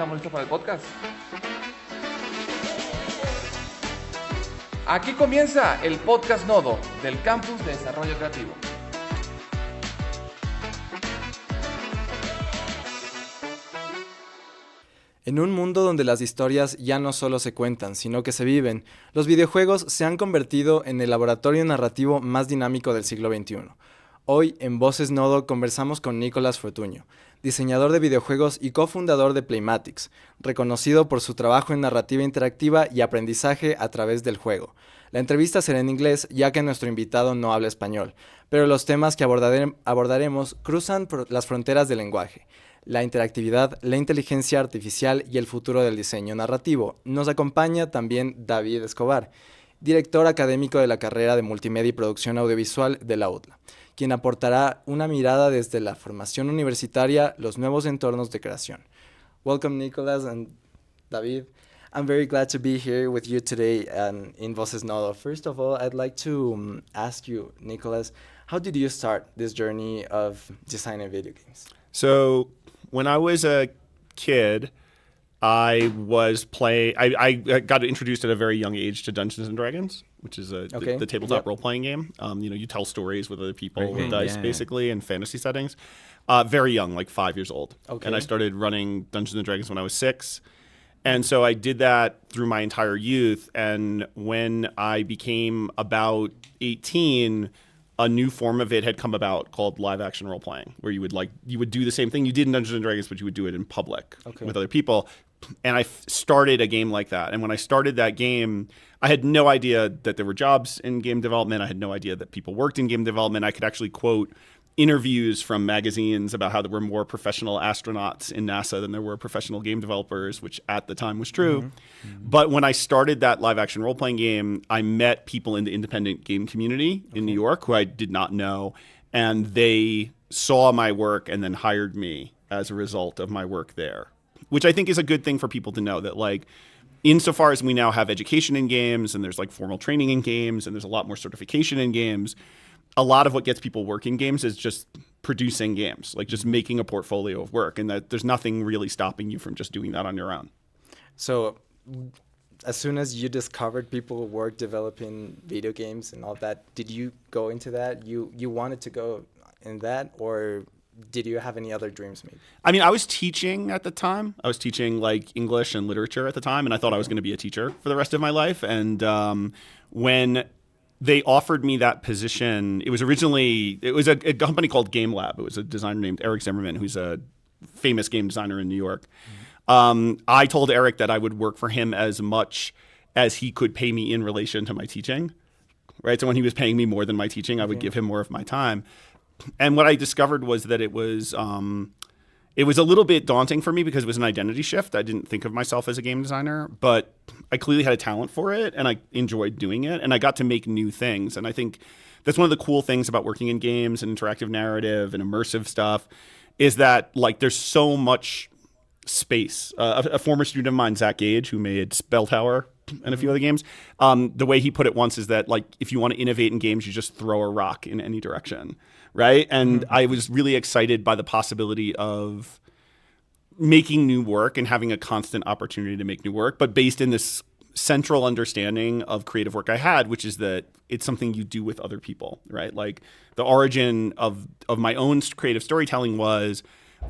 estamos listos para el podcast. Aquí comienza el podcast nodo del Campus de Desarrollo Creativo. En un mundo donde las historias ya no solo se cuentan, sino que se viven, los videojuegos se han convertido en el laboratorio narrativo más dinámico del siglo XXI. Hoy, en Voces Nodo, conversamos con Nicolás Fortuño, diseñador de videojuegos y cofundador de Playmatics, reconocido por su trabajo en narrativa interactiva y aprendizaje a través del juego. La entrevista será en inglés, ya que nuestro invitado no habla español, pero los temas que abordaremos cruzan las fronteras del lenguaje. La interactividad, la inteligencia artificial y el futuro del diseño narrativo. Nos acompaña también David Escobar, director académico de la carrera de Multimedia y Producción Audiovisual de la UDLA, quien aportará una mirada desde la formación universitaria, los nuevos entornos de creación. Welcome, Nicolas and David. I'm very glad to be here with you today in Voces Nodo. First of all, I'd like to ask you, Nicolas, how did you start this journey of designing video games? So when I was a kid, I got introduced at a very young age to Dungeons and Dragons, which is the tabletop role-playing game. You tell stories with other people with dice, basically, in fantasy settings. Very young, like 5 years old. Okay. And I started running Dungeons and Dragons when I was 6. And so I did that through my entire youth. And when I became about 18, a new form of it had come about called live action role playing, where you would do the same thing you did in Dungeons and Dragons, but you would do it in public with other people. And I started a game like that. And when I started that game, I had no idea that there were jobs in game development. I had no idea that people worked in game development. I could actually quote interviews from magazines about how there were more professional astronauts in NASA than there were professional game developers, which at the time was true. Mm-hmm. But when I started that live action role playing game, I met people in the independent game community in New York who I did not know, and they saw my work and then hired me as a result of my work there, which I think is a good thing for people to know, that like insofar as we now have education in games and there's like formal training in games and there's a lot more certification in games, a lot of what gets people working games is just producing games, like just making a portfolio of work, and that there's nothing really stopping you from just doing that on your own. So as soon as you discovered people work developing video games and all that, did you go into that? You wanted to go in that, or did you have any other dreams maybe? I mean, I was teaching at the time. I was teaching like English and literature at the time, and I thought I was going to be a teacher for the rest of my life. And when they offered me that position, it was a company called Game Lab. It was a designer named Eric Zimmerman, who's a famous game designer in New York. Mm-hmm. I told Eric that I would work for him as much as he could pay me in relation to my teaching, right? So when he was paying me more than my teaching, I would give him more of my time. And what I discovered was that it was a little bit daunting for me because it was an identity shift. I didn't think of myself as a game designer, but I clearly had a talent for it and I enjoyed doing it, and I got to make new things. And I think that's one of the cool things about working in games and interactive narrative and immersive stuff is that like there's so much space. A former student of mine, Zach Gage, who made Spell Tower and a few other games, the way he put it once is that like if you want to innovate in games, you just throw a rock in any direction, right? And I was really excited by the possibility of making new work and having a constant opportunity to make new work, but based in this central understanding of creative work I had, which is that it's something you do with other people, right? Like the origin of my own creative storytelling was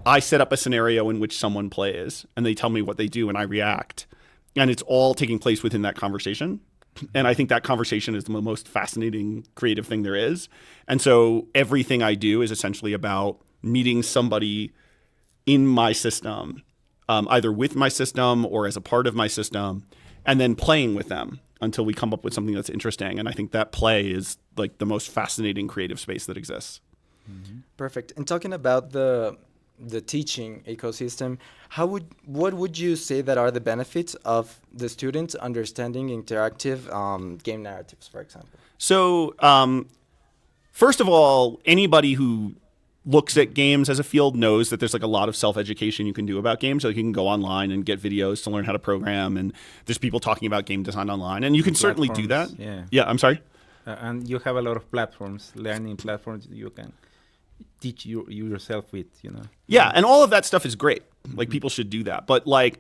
I set up a scenario in which someone plays and they tell me what they do and I react, and it's all taking place within that conversation. And I think that conversation is the most fascinating creative thing there is. And so everything I do is essentially about meeting somebody in my system, either with my system or as a part of my system, and then playing with them until we come up with something that's interesting. And I think that play is like the most fascinating creative space that exists. Mm-hmm. Perfect. And talking about the teaching ecosystem, what would you say that are the benefits of the students understanding interactive game narratives, for example? So first of all, anybody who looks at games as a field knows that there's like a lot of self-education you can do about games. Like you can go online and get videos to learn how to program, and there's people talking about game design online, and you can certainly do that. Yeah, I'm sorry? And you have a lot of platforms, learning platforms you can teach you yourself with, Yeah, and all of that stuff is great. Like people should do that. But like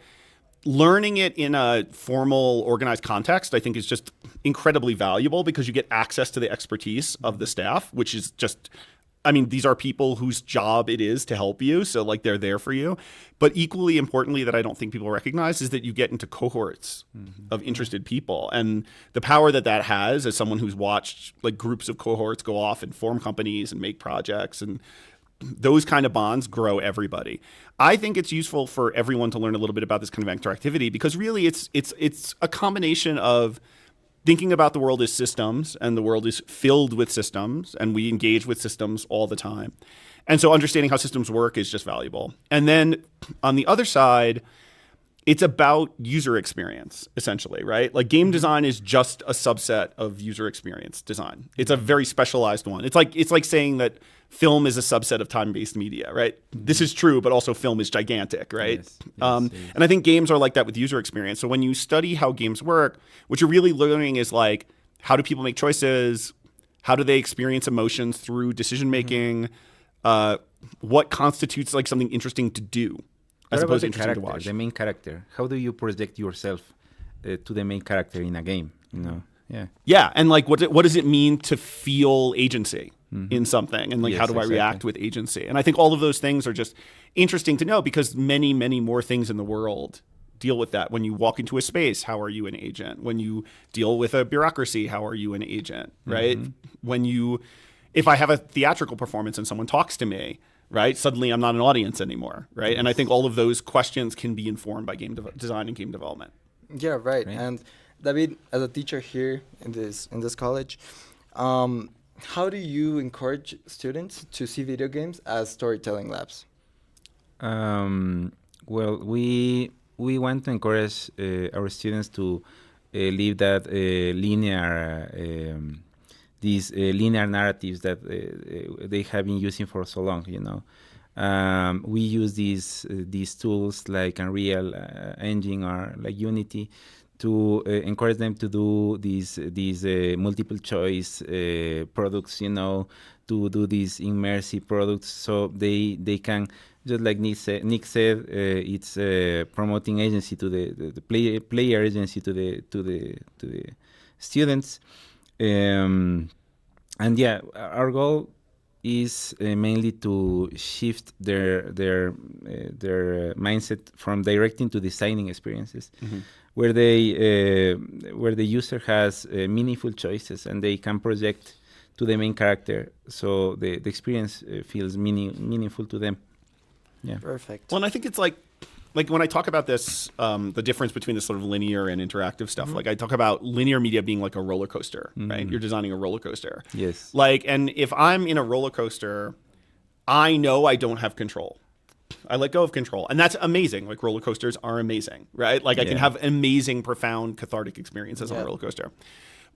learning it in a formal, organized context, I think is just incredibly valuable because you get access to the expertise of the staff, which is just, I mean, these are people whose job it is to help you. So like they're there for you. But equally importantly that I don't think people recognize is that you get into cohorts of interested people. And the power that that has as someone who's watched like groups of cohorts go off and form companies and make projects, and those kind of bonds grow everybody. I think it's useful for everyone to learn a little bit about this kind of interactivity because really it's a combination of thinking about the world as systems, and the world is filled with systems, and we engage with systems all the time. And so understanding how systems work is just valuable. And then on the other side, it's about user experience, essentially, right? Like game design is just a subset of user experience design. It's a very specialized one. It's like saying that film is a subset of time-based media, right? This is true, but also film is gigantic, right? Yes, And I think games are like that with user experience. So when you study how games work, what you're really learning is like, how do people make choices? How do they experience emotions through decision-making? What constitutes like something interesting to do? As opposed to interesting to watch. The main character. How do you project yourself to the main character in a game? Yeah. Yeah, and like what does it mean to feel agency in something, and like how do I react with agency? And I think all of those things are just interesting to know because many, many more things in the world deal with that. When you walk into a space, how are you an agent? When you deal with a bureaucracy, how are you an agent? Right? If I have a theatrical performance and someone talks to me, right? Suddenly I'm not an audience anymore, right? And I think all of those questions can be informed by game design and game development. Yeah, right. And David, as a teacher here in this college, how do you encourage students to see video games as storytelling labs? Well, we want to encourage our students to leave that these linear narratives that they have been using for so long. We use these tools like Unreal Engine or like Unity to encourage them to do these multiple choice products, to do these immersive products, so they can, just like Nick said, it's promoting agency to the player agency to the students. And yeah, our goal is mainly to shift their mindset from directing to designing experiences, where the user has meaningful choices and they can project to the main character, so the experience feels meaningful to them. Yeah, perfect. Well, and I think it's like when I talk about this, the difference between this sort of linear and interactive stuff, like I talk about linear media being like a roller coaster, right? You're designing a roller coaster. Yes. And if I'm in a roller coaster, I know I don't have control. I let go of control. And that's amazing. Like roller coasters are amazing, right? Like I can have amazing, profound, cathartic experiences on a roller coaster.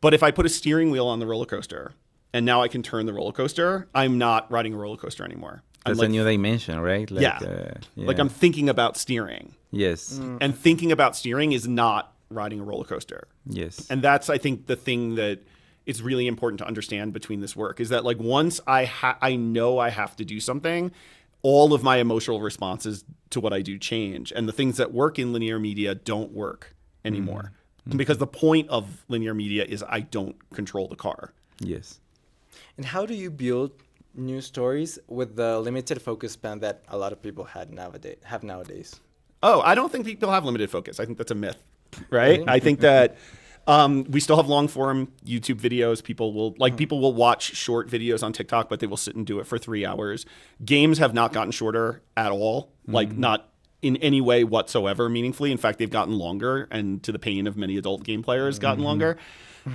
But if I put a steering wheel on the roller coaster and now I can turn the roller coaster, I'm not riding a roller coaster anymore. That's a new dimension, right? Like I'm thinking about steering. Yes. And thinking about steering is not riding a roller coaster. Yes. And that's, I think, the thing that is really important to understand between this work is that like once I know I have to do something, all of my emotional responses to what I do change. And the things that work in linear media don't work anymore. Because the point of linear media is I don't control the car. Yes. And how do you build new stories with the limited focus span that a lot of people have nowadays? Oh, I don't think people have limited focus. I think that's a myth, right? I think that we still have long form YouTube videos. People will watch short videos on TikTok, but they will sit and do it for 3 hours. Games have not gotten shorter at all, like not in any way whatsoever meaningfully. In fact, they've gotten longer, and to the pain of many adult game players, gotten longer.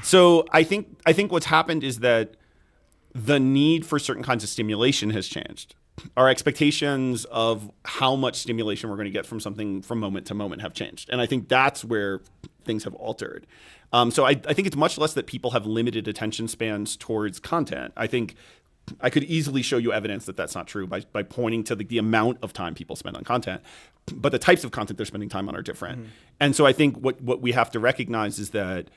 So I think what's happened is that the need for certain kinds of stimulation has changed. Our expectations of how much stimulation we're going to get from something from moment to moment have changed. And I think that's where things have altered. So I think it's much less that people have limited attention spans towards content. I think I could easily show you evidence that that's not true by pointing to the amount of time people spend on content. But the types of content they're spending time on are different. And so I think what we have to recognize is that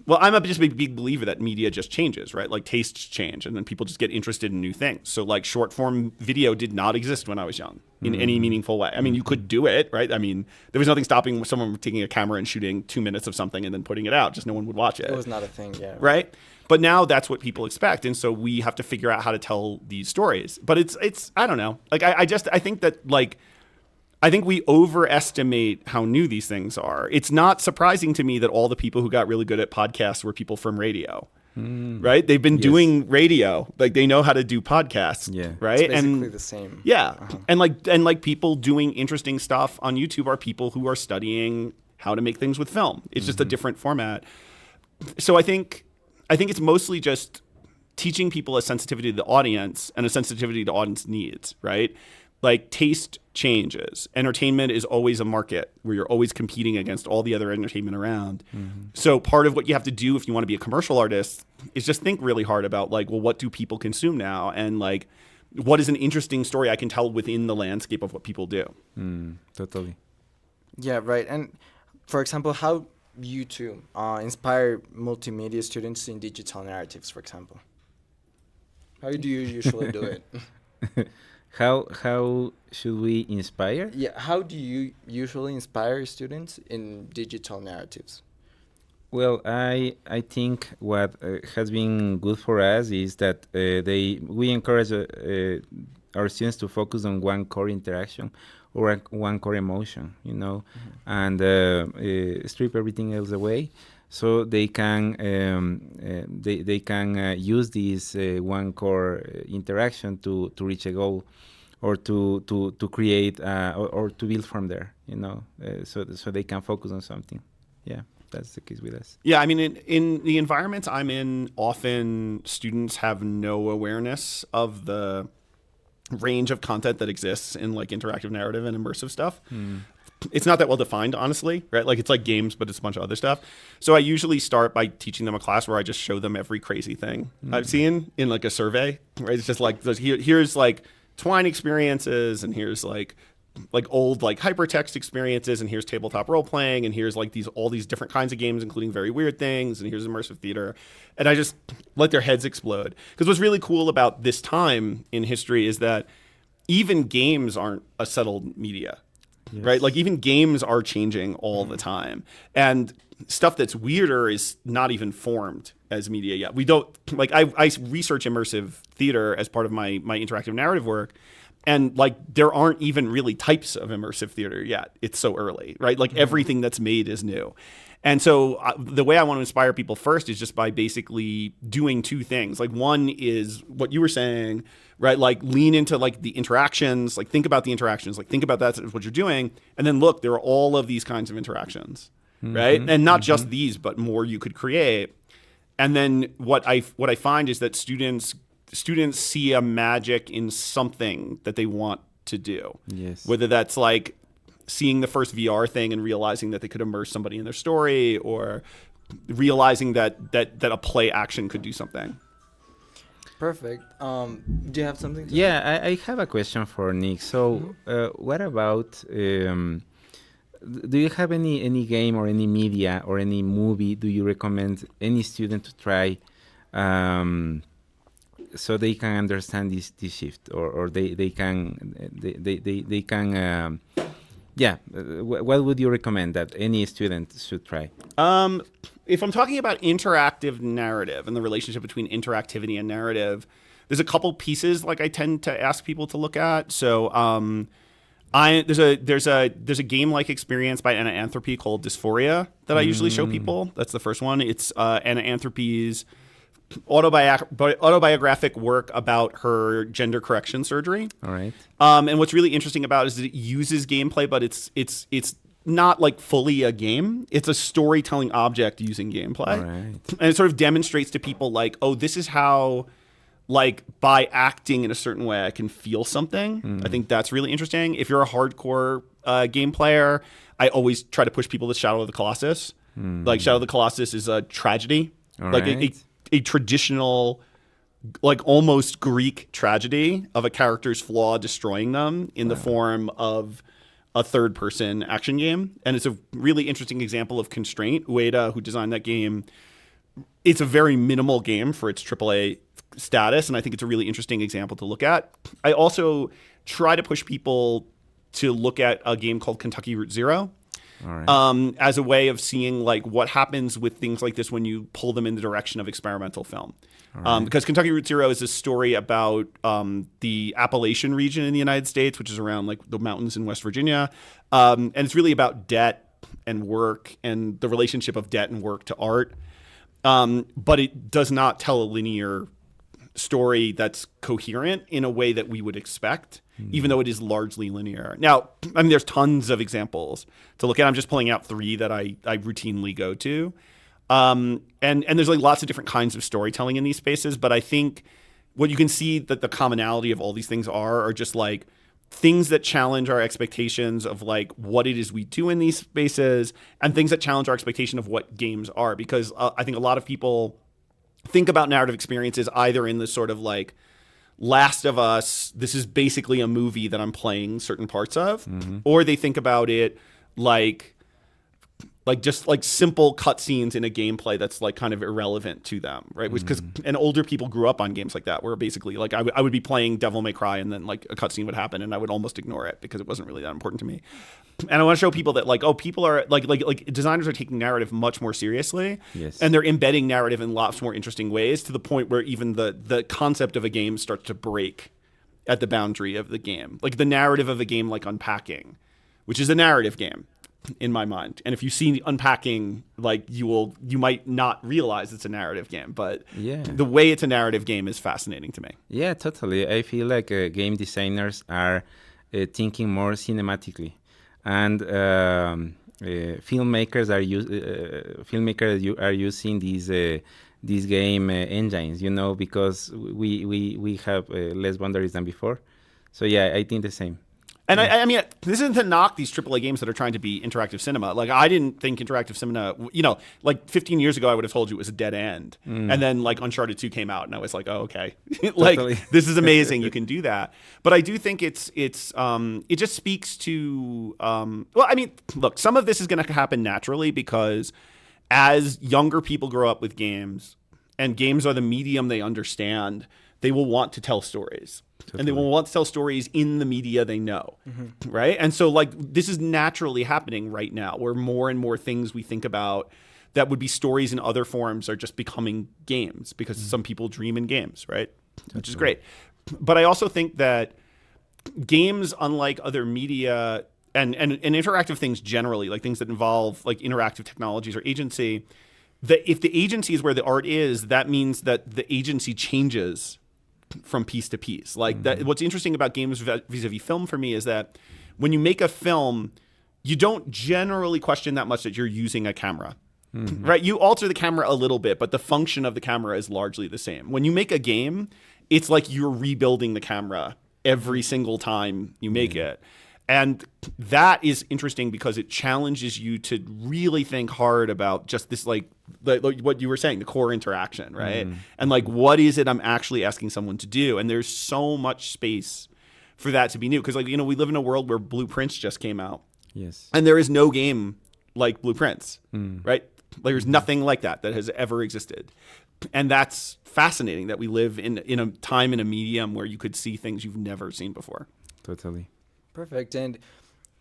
well, I'm just a big believer that media just changes, right? Like tastes change, and then people just get interested in new things. So like short form video did not exist when I was young in any meaningful way. I mean, you could do it, right? I mean, there was nothing stopping someone from taking a camera and shooting 2 minutes of something and then putting it out. Just no one would watch it. It was not a thing, yeah. Right? But now that's what people expect, and so we have to figure out how to tell these stories. But it's I don't know. Like I think that like. I think we overestimate how new these things are. It's not surprising to me that all the people who got really good at podcasts were people from radio, right? They've been doing radio, like they know how to do podcasts, right? It's basically the same. Yeah, and like people doing interesting stuff on YouTube are people who are studying how to make things with film. It's just a different format. So I think it's mostly just teaching people a sensitivity to the audience and a sensitivity to audience needs, right? Like taste changes. Entertainment is always a market where you're always competing against all the other entertainment around. So part of what you have to do if you want to be a commercial artist is just think really hard about like, well, what do people consume now? And like, what is an interesting story I can tell within the landscape of what people do? Totally. Yeah, right. And for example, how you two inspire multimedia students in digital narratives, for example? How do you usually do it? How should we inspire? Yeah, how do you usually inspire students in digital narratives? Well, I think what has been good for us is that we encourage our students to focus on one core interaction or one core emotion, you know, and strip everything else away, so they can use this one core interaction to reach a goal, or to create or to build from there, you know, so they can focus on something. Yeah. That's the case with us. Yeah, I mean, in the environments I'm in, often students have no awareness of the range of content that exists in like interactive narrative and immersive stuff. It's not that well defined, honestly, right? Like it's like games, but it's a bunch of other stuff. So I usually start by teaching them a class where I just show them every crazy thing I've seen in like a survey, right? It's just like, here's like Twine experiences, and here's like old like hypertext experiences, and here's tabletop role playing, and here's like all these different kinds of games, including very weird things, and here's immersive theater. And I just let their heads explode. Because what's really cool about this time in history is that even games aren't a settled media, right? Like even games are changing all the time. And stuff that's weirder is not even formed as media yet. We don't, like I research immersive theater as part of my interactive narrative work. And like there aren't even really types of immersive theater yet. It's so early, right? Like everything that's made is new. And so the way I want to inspire people first is just by basically doing two things. Like one is what you were saying, right? Like lean into like the interactions, like think about the interactions, like think about that's what you're doing. And then look, there are all of these kinds of interactions, right? And not just these, but more you could create. And then what I find is that students see a magic in something that they want to do. Yes. Whether that's like seeing the first VR thing and realizing that they could immerse somebody in their story, or realizing that a play action could do something. Perfect. Do you have something to say? Yeah, I have a question for Nick. So what about, do you have any game or any media or any movie do you recommend any student to try, so they can understand this shift, or they can what would you recommend that any student should try? If I'm talking about interactive narrative and the relationship between interactivity and narrative, there's a couple pieces like I tend to ask people to look at. So there's a game-like experience by Anna Anthropy called Dysphoria that I usually show people. That's the first one. It's Anna Anthropy's autobiographic work about her gender correction surgery. All right. And what's really interesting about it is that it uses gameplay, but it's not like fully a game. It's a storytelling object using gameplay. All right. And it sort of demonstrates to people like, oh, this is how, like, by acting in a certain way, I can feel something. I think that's really interesting. If you're a hardcore game player, I always try to push people to Shadow of the Colossus. Like, Shadow of the Colossus is a tragedy. All like right. a traditional, like almost Greek tragedy of a character's flaw destroying them in the form of a third-person action game. And it's a really interesting example of constraint. Ueda, who designed that game, it's a very minimal game for its AAA status, and I think it's a really interesting example to look at. I also try to push people to look at a game called Kentucky Route Zero. As a way of seeing like what happens with things like this when you pull them in the direction of experimental film. Because Kentucky Route Zero is a story about the Appalachian region in the United States, which is around like the mountains in West Virginia. And it's really about debt and work and the relationship of debt and work to art. But it does not tell a linear story that's coherent in a way that we would expect, even though it is largely linear. Now, I mean, there's tons of examples to look at. I'm just pulling out 3 that I routinely go to. And there's like lots of different kinds of storytelling in these spaces, but I think what you can see that the commonality of all these things are just like things that challenge our expectations of like what it is we do in these spaces, and things that challenge our expectation of what games are. Because I think a lot of people think about narrative experiences either in the sort of like Last of Us, this is basically a movie that I'm playing certain parts of, or they think about it like just like simple cutscenes in a gameplay that's like kind of irrelevant to them, right? Which because and older people grew up on games like that, where basically like I would be playing Devil May Cry and then like a cutscene would happen and I would almost ignore it because it wasn't really that important to me. And I want to show people that like, oh, people are like designers are taking narrative much more seriously, and they're embedding narrative in lots more interesting ways, to the point where even the concept of a game starts to break at the boundary of the game. Like the narrative of a game like Unpacking, which is a narrative game in my mind. And if you see Unpacking, like you might not realize it's a narrative game, but the way it's a narrative game is fascinating to me. Yeah, totally. I feel like game designers are thinking more cinematically, and filmmakers are using these game engines, you know, because we have less boundaries than before. So yeah, I think the same. And I mean, this isn't to knock these AAA games that are trying to be interactive cinema. Like, I didn't think interactive cinema, you know, like 15 years ago, I would have told you it was a dead end. And then like Uncharted 2 came out and I was like, oh, okay. Like, this is amazing. You can do that. But I do think it just speaks to, well, I mean, look, some of this is going to happen naturally because as younger people grow up with games, and games are the medium they understand, they will want to tell stories. And they will want to tell stories in the media they know, right? And so, like, this is naturally happening right now, where more and more things we think about that would be stories in other forms are just becoming games, because some people dream in games, right? Which is great. But I also think that games, unlike other media and interactive things generally, like things that involve like interactive technologies or agency, that if the agency is where the art is, that means that the agency changes from piece to piece. Like that. What's interesting about games vis-a-vis film for me is that when you make a film, you don't generally question that much that you're using a camera, right? You alter the camera a little bit, but the function of the camera is largely the same. When you make a game, it's like you're rebuilding the camera every single time you make it. And that is interesting because it challenges you to really think hard about just this, like what you were saying, the core interaction, right? And like, what is it I'm actually asking someone to do? And there's so much space for that to be new. Because, like, you know, we live in a world where Blueprints just came out. Yes. And there is no game like Blueprints, right? Like, there's nothing like that has ever existed. And that's fascinating that we live in a time, in a medium where you could see things you've never seen before. Totally. Perfect. And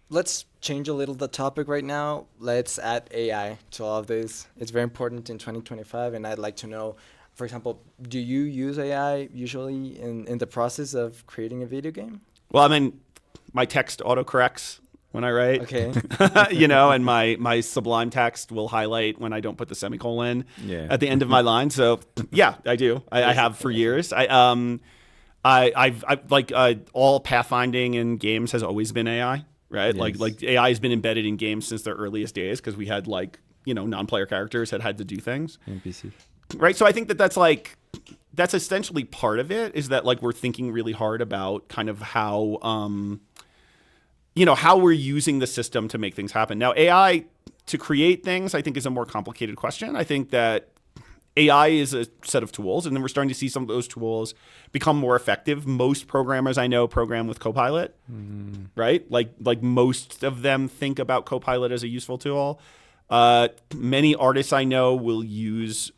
let's change a little the topic right now. Let's add AI to all of this. It's very important in 2025, and I'd like to know, for example, do you use AI usually in the process of creating a video game? Well, I mean, my text autocorrects when I write. Okay. You know, and my Sublime text will highlight when I don't put the semicolon at the end of my line. So yeah, I do. I have for years. I've like all pathfinding in games has always been AI, right? Yes. Like AI has been embedded in games since their earliest days, because we had, like, you know, non-player characters had to do things. NPC. Right. So I think that's essentially part of it, is that, like, we're thinking really hard about kind of how you know, how we're using the system to make things happen. Now, AI to create things, I think, is a more complicated question. I think that AI is a set of tools, and then we're starting to see some of those tools become more effective. Most programmers I know program with Copilot, right? Like most of them think about Copilot as a useful tool. Many artists I know will use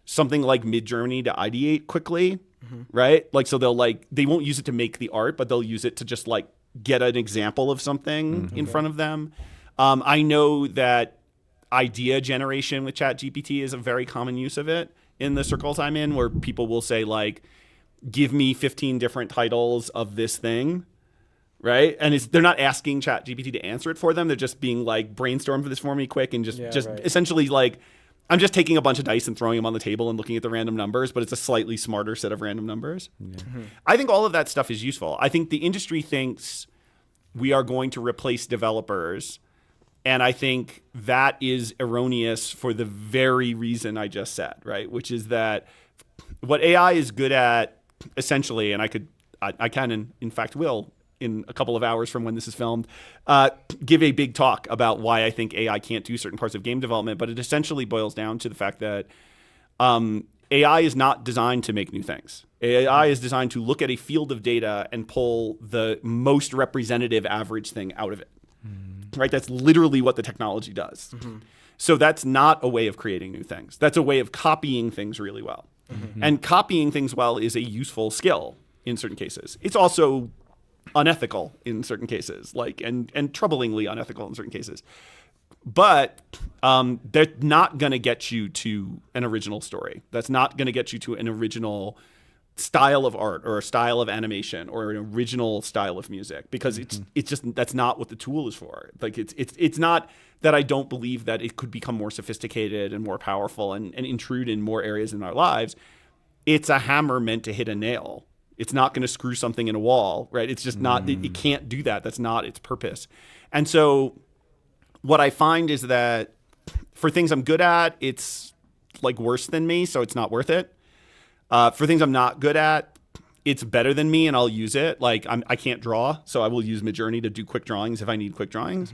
something like Midjourney to ideate quickly, right? Like, so they won't use it to make the art, but they'll use it to just like get an example of something in front of them. I know that idea generation with ChatGPT is a very common use of it in the circles I'm in, where people will say like, give me 15 different titles of this thing, right? And they're not asking ChatGPT to answer it for them. They're just being like, brainstorm for this for me quick, and just essentially like, I'm just taking a bunch of dice and throwing them on the table and looking at the random numbers, but it's a slightly smarter set of random numbers. I think all of that stuff is useful. I think the industry thinks we are going to replace developers, and I think that is erroneous for the very reason I just said, right? Which is that what AI is good at, essentially, and I can, and in fact will, in a couple of hours from when this is filmed, give a big talk about why I think AI can't do certain parts of game development. But it essentially boils down to the fact that AI is not designed to make new things. AI is designed to look at a field of data and pull the most representative average thing out of it. Right? That's literally what the technology does. So that's not a way of creating new things. That's a way of copying things really well. And copying things well is a useful skill in certain cases. It's also unethical in certain cases, like and troublingly unethical in certain cases. But they're not going to get you to an original story. That's not going to get you to an original style of art or a style of animation or an original style of music, because it's just, that's not what the tool is for. Like it's not that I don't believe that it could become more sophisticated and more powerful and intrude in more areas in our lives. It's a hammer meant to hit a nail. It's not going to screw something in a wall, right? It's just not, it can't do that. That's not its purpose. And so what I find is that for things I'm good at, it's like worse than me, so it's not worth it. For things I'm not good at, it's better than me, and I'll use it. Like I can't draw, so I will use Midjourney to do quick drawings if I need quick drawings.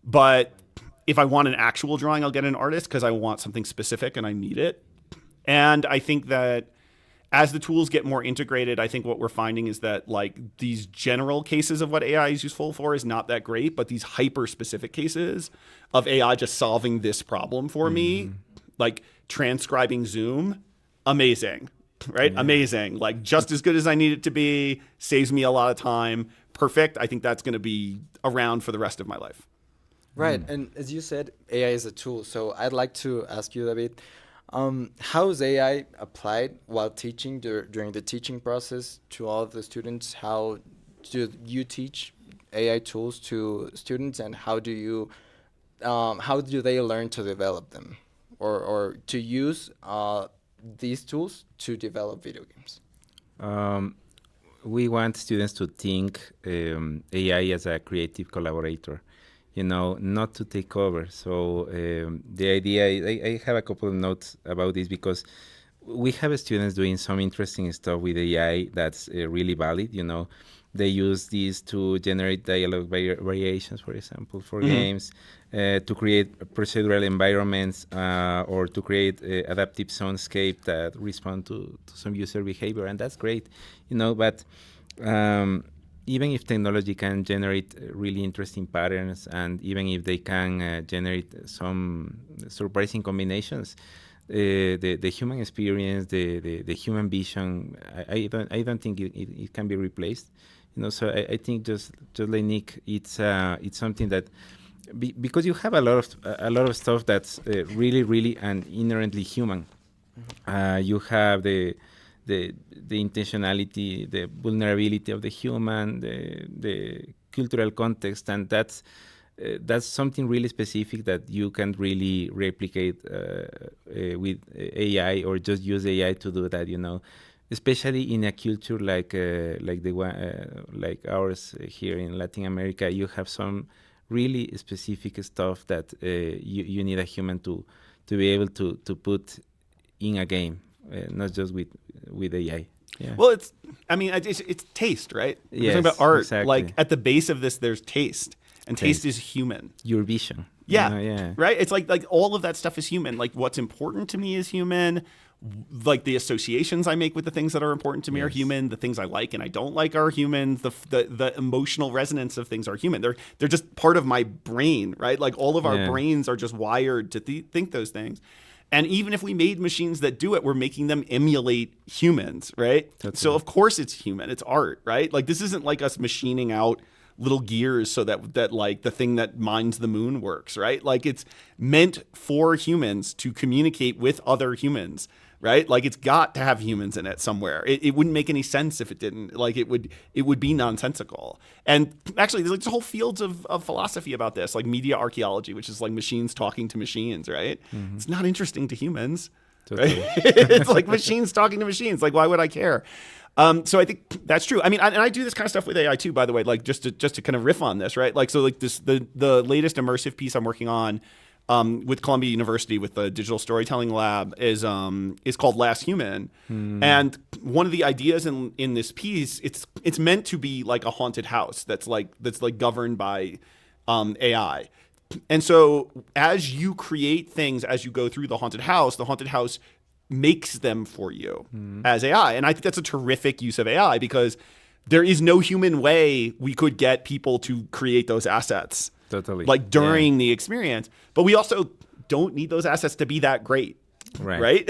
But if I want an actual drawing, I'll get an artist because I want something specific and I need it. And I think that as the tools get more integrated, I think what we're finding is that like these general cases of what AI is useful for is not that great, but these hyper-specific cases of AI just solving this problem for me, like transcribing Zoom, amazing, right? Amazing. Like just as good as I need it to be, saves me a lot of time. Perfect. I think that's going to be around for the rest of my life. Right. And as you said, AI is a tool. So I'd like to ask you, David, how is AI applied while teaching during the teaching process to all of the students? How do you teach AI tools to students, and how do they learn to develop them or to use these tools to develop video games? We want students to think AI as a creative collaborator, not to take over. So the idea, I have a couple of notes about this, because we have students doing some interesting stuff with AI that's really valid. They use these to generate dialogue variations, for example, for games, to create procedural environments, or to create adaptive soundscape that respond to some user behavior, and that's great, but even if technology can generate really interesting patterns, and even if they can generate some surprising combinations, the human experience, the human vision, I don't think it can be replaced. So I think just like Nick, it's something that because you have a lot of stuff that's really and inherently human. You have the intentionality, the vulnerability of the human, the cultural context, and that's something really specific that you can't really replicate with AI, or just use AI to do that. Especially in a culture like the one like ours here in Latin America, you have some really specific stuff that you need a human to be able to put in a game. Not just with AI. Yeah. Well, it's taste, right? Yes, we're talking about art. Exactly. Like at the base of this, there's taste, and taste is human. Your vision. Yeah. Right. It's like all of that stuff is human. Like what's important to me is human. Like the associations I make with the things that are important to me are human. The things I like and I don't like are human. The emotional resonance of things are human. They're just part of my brain, right? Like all of our brains are just wired to think those things. And even if we made machines that do it, we're making them emulate humans, right? So of course it's human. It's art, right? Like this isn't like us machining out little gears so that like the thing that mines the moon works, right? Like it's meant for humans to communicate with other humans, right? Like it's got to have humans in it somewhere. It wouldn't make any sense if it didn't. Like it would be nonsensical. And actually there's like whole fields of philosophy about this, like media archaeology, which is like machines talking to machines, right? It's not interesting to humans. Right? It's like machines talking to machines. Like, why would I care? So I think that's true. I mean, and I do this kind of stuff with AI too, by the way, like just to kind of riff on this, right? Like, so like the latest immersive piece I'm working on with Columbia University with the digital storytelling lab is called Last Human. And one of the ideas in this piece, it's meant to be like a haunted house that's like governed by AI. And so as you create things, as you go through the haunted house makes them for you as AI. And I think that's a terrific use of AI because there is no human way we could get people to create those assets. Totally. Like during the experience. But we also don't need those assets to be that great. Right?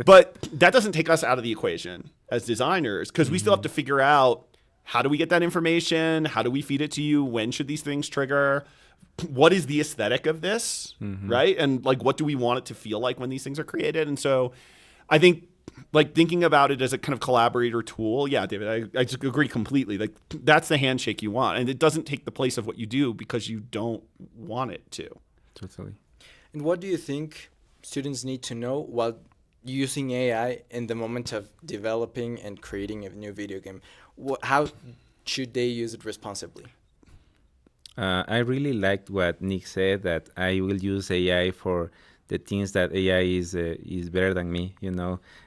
But that doesn't take us out of the equation as designers because we still have to figure out how do we get that information? How do we feed it to you? When should these things trigger? What is the aesthetic of this, right? And like, what do we want it to feel like when these things are created? And so I think like thinking about it as a kind of collaborator tool, yeah, David, I just agree completely. Like that's the handshake you want. And it doesn't take the place of what you do because you don't want it to. Totally. And what do you think students need to know while using AI in the moment of developing and creating a new video game? How should they use it responsibly? I really liked what Nick said, that I will use AI for the things that AI is better than me,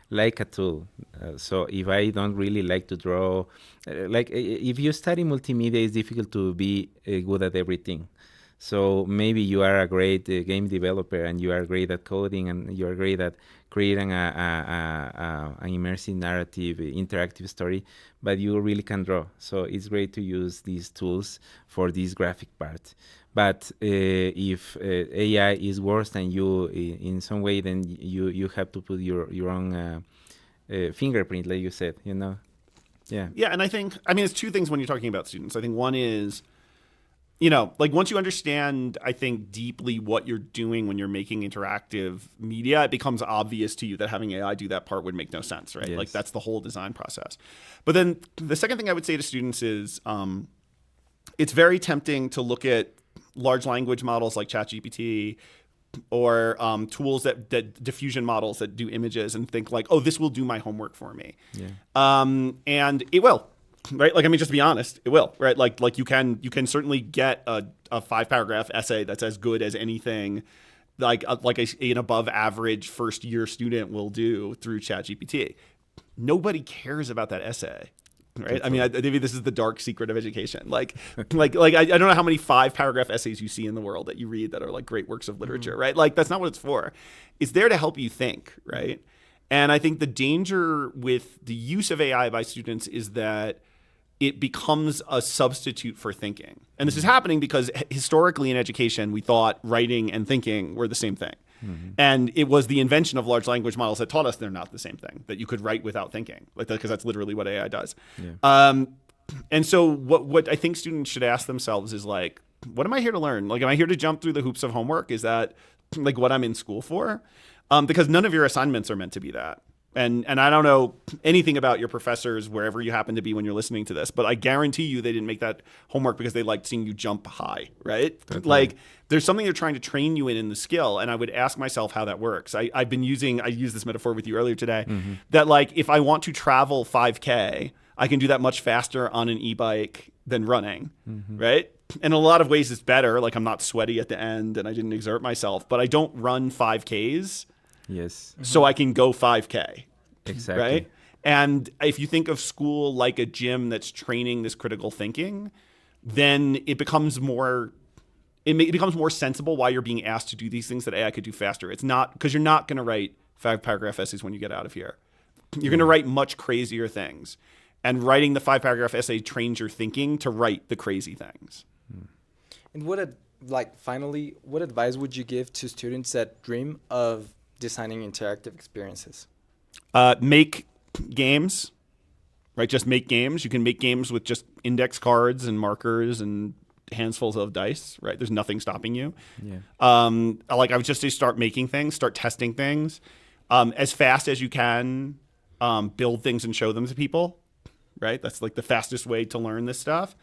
like a tool. So if I don't really like to draw, if you study multimedia, it's difficult to be good at everything. So maybe you are a great game developer and you are great at coding and you are great at creating an immersive narrative, interactive story, but you really can draw. So it's great to use these tools for this graphic part. But if AI is worse than you in some way, then you have to put your own fingerprint, like you said, Yeah. Yeah, and I think, it's two things when you're talking about students. I think one is, like once you understand, I think, deeply what you're doing when you're making interactive media, it becomes obvious to you that having AI do that part would make no sense, right? Yes. Like that's the whole design process. But then the second thing I would say to students is it's very tempting to look at large language models like ChatGPT or tools that diffusion models that do images and think like, oh, this will do my homework for me. Yeah. And it will. Right, just to be honest, it will. Right, like you can certainly get a 5-paragraph essay that's as good as anything, like an above average first year student will do through ChatGPT. Nobody cares about that essay, right? Maybe this is the dark secret of education. I don't know how many 5-paragraph essays you see in the world that you read that are like great works of literature, right? Like that's not what it's for. It's there to help you think, right? And I think the danger with the use of AI by students is that it becomes a substitute for thinking. And this is happening because historically in education, we thought writing and thinking were the same thing. And it was the invention of large language models that taught us they're not the same thing, that you could write without thinking, because that's literally what AI does. Yeah. And so what I think students should ask themselves is like, what am I here to learn? Like, am I here to jump through the hoops of homework? Is that like what I'm in school for? Because none of your assignments are meant to be that. And I don't know anything about your professors wherever you happen to be when you're listening to this, but I guarantee you they didn't make that homework because they liked seeing you jump high, right? Definitely. Like there's something they're trying to train you in the skill, and I would ask myself how that works. I used this metaphor with you earlier today, that like if I want to travel 5K, I can do that much faster on an e-bike than running, right? In a lot of ways it's better, like I'm not sweaty at the end and I didn't exert myself, but I don't run 5Ks. Yes. So I can go 5K. Exactly. Right? And if you think of school like a gym that's training this critical thinking, then it becomes more sensible why you're being asked to do these things that AI could do faster. It's not because you're not going to write 5-paragraph essays when you get out of here. You're going to write much crazier things. And writing the 5-paragraph essay trains your thinking to write the crazy things. And finally, what advice would you give to students that dream of designing interactive experiences? Make games, right? Just make games. You can make games with just index cards and markers and handfuls of dice, right? There's nothing stopping you. Yeah. Like I would just say start making things, start testing things. As fast as you can, build things and show them to people, right? That's like the fastest way to learn this stuff.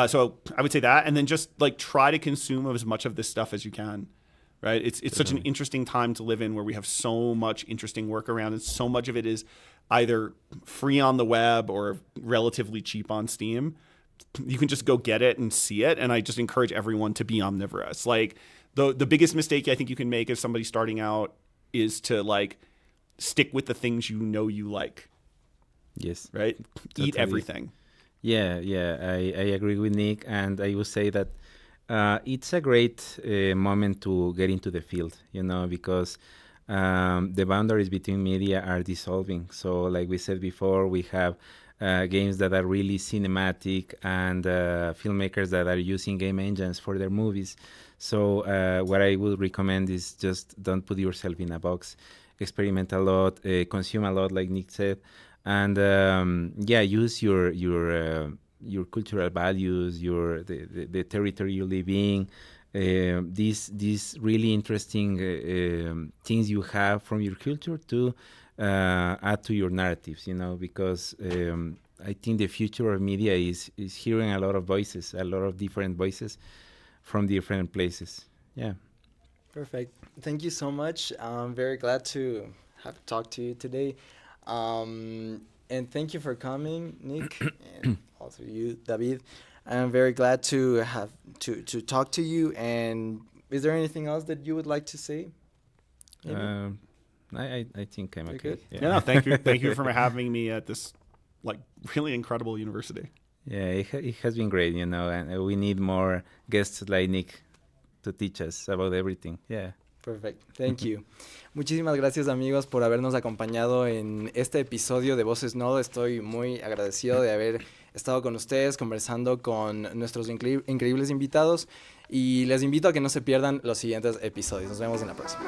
So I would say that, and then just like try to consume as much of this stuff as you can, right? It's such an interesting time to live in where we have so much interesting work around, and so much of it is either free on the web or relatively cheap on Steam. You can just go get it and see it, and I just encourage everyone to be omnivorous. Like the biggest mistake I think you can make as somebody starting out is to like stick with the things you know you like. Yes. Right? Totally. Eat everything. Yeah, I agree with Nick, and I would say that it's a great moment to get into the field, because the boundaries between media are dissolving. So like we said before, we have games that are really cinematic and filmmakers that are using game engines for their movies. So what I would recommend is just don't put yourself in a box. Experiment a lot, consume a lot, like Nick said. And use your cultural values, the territory you live in, these really interesting things you have from your culture to add to your narratives, because I think the future of media is hearing a lot of voices, a lot of different voices from different places. Yeah. Perfect. Thank you so much. I'm very glad to have talked to you today. And thank you for coming, Nick, and also you, David. I'm very glad to have to talk to you. And is there anything else that you would like to say? I think I'm okay. Yeah, thank you for having me at this like really incredible university. Yeah, it has been great, and we need more guests like Nick to teach us about everything. Yeah. Perfecto, thank you. Muchísimas gracias, amigos, por habernos acompañado en este episodio de Voces Nodo. Estoy muy agradecido de haber estado con ustedes conversando con nuestros increíbles invitados y les invito a que no se pierdan los siguientes episodios. Nos vemos en la próxima.